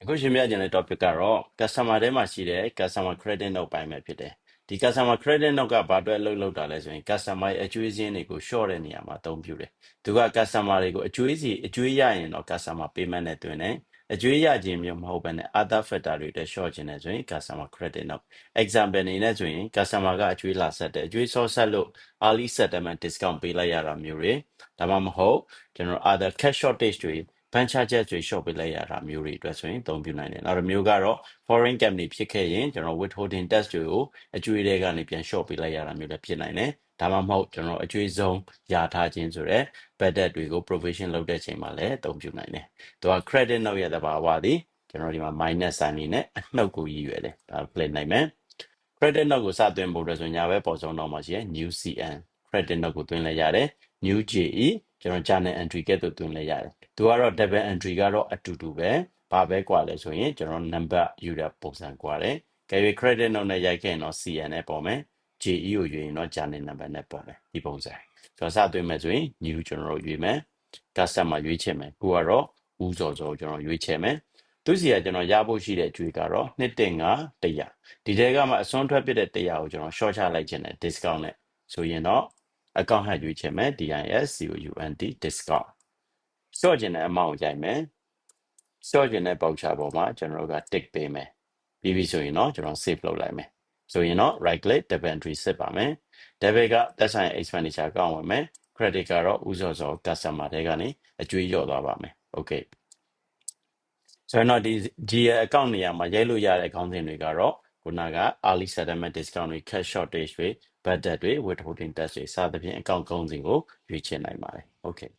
အခုရှင်ပြခြင်းတဲ့ topic ကတော့ customer ထဲမှာရှိတဲ့ customer credit note ပိုင်းပဲဖြစ်တယ်ဒီ customer credit note ကဘာအတွက်လုပ်တာလဲဆိုရင် customer ရဲ့အကျွေးစင်းတွေကို short တဲ့နေရာမှာအသုံးပြုတယ်သူက customer တွေကိုအကျွေးရရင်တော့ customer payment နဲ့တွင်တယ်အကျွေးရခြင်းမျိုးမဟုတ်ဘဲနဲ့ other factor တွေအတွက် short ခြင်းနဲ့ဆိုရင် customer credit note example အနေနဲ့ဆိုရင် customer ကအကျွေးလာဆက်တယ်အကျွေးစောဆက်လို့ early settlement discount ပေးလိုက်ရတာမျိုးတွေဒါမှမဟုတ်ကျွန်တော် other cash shortage တွေဘန်ချာချက်တွေ short ပေးလိုက်ရတာမျိုးတွေအတွက်ဆိုရင်အသုံးပြုနိုင်တယ်နောက်တစ်မျိုးကတော့ foreign company ဖြစ်ခဲ့ရင်ကျွန်တော် withholding tax တွေကိုအကျွေးတွေကနေပြန် short ပေးလိုက်ရတာမျိုးလည်းဖြစ်နိုင်တယ်ဒါမှမဟုတ်ကျွန်တော်အကျွေးဆုံးရထားခြင်းဆိုတဲ့ bad debt တွေကို provision လုပ်တဲ့ချိန်မှာလည်းအသုံးပြုနိုင်တယ်သူက credit note ရဲ့သဘာဝသည်ကျွန်တော်ဒီမှာ minus sign နေနဲ့အနှုတ်ကိုရည်ရွယ်တယ်ဒါ play နိုင်မယ် credit note ကိုစသွင်းဖို့အတွက်ဆိုညာဘက်ပေါ်ဆုံးတော့မှာရှိရယ် new CN credit note ကိုသွင်းလိုက်ရတယ် new JE ကျွန်တော် journal entry ကဲ့သို့သွင်းလိုက်ရတယ်သူကတော့ double entry ကတော့အတူတူပဲဘာပဲကွာလဲဆိုရင်ကျွန်တော် number ယူတဲ့ပုံစံကွာတယ်ကဲ credit note နဲ့ရိုက်ခဲ့ရင်တော့ CN နဲ့ပေါ်မယ် JE ကိုရွေးရင်တော့ journal number နဲ့ပေါ်မယ်ဒီပုံစံဆိုတော့စသွင်းမယ်ဆိုရင် new ကျွန်တော်တို့ရွေးမယ် customer ရွေးချယ်မယ်ခုကတော့ဦးစောစောကျွန်တော်ရွေးချယ်မယ်သူစီကကျွန်တော်ရဖို့ရှိတဲ့အကျွေးကတော့2.5 100ဒီတဲကမှအစွန်းထွက်ပြတဲ့100ကိုကျွန်တော် short ချလိုက်ခြင်းနဲ့ discount နဲ့ဆိုရင်တော့ account ဟန်ရွေးချယ်မယ် DISCOUNT discount short ခြင်းတဲ့ amount ကိုကြိုက်မယ် short ခြင်းတဲ့ voucher ပေါ်မှာကျွန်တော်တို့က tick ပေးမယ်ပြီးပြီဆိုရင်တော့ကျွန်တော် save လုပ်လိုက်မယ်ဆိုရင်တော့ right click double entry စစ်ပါမယ် debit ကသက်ဆိုင် expenditure ကောင်းဝင်မယ် credit ကတော့ဥစောစော customer တွေကနေအကျွေးလျော့သွားပါမယ် okay ဆိုတော့ဒီ G ရဲ့ account နေရာမှာရိုက်လို့ရတဲ့ခေါင်းစဉ်တွေကတော့ခုနက early settlement discount တွေ cash shortage တွေ bad debt တွေ withholding tax တွေစသဖြင့် account ကုန်းစဉ်ကိုရွေးချယ်နိုင်ပါတယ် okay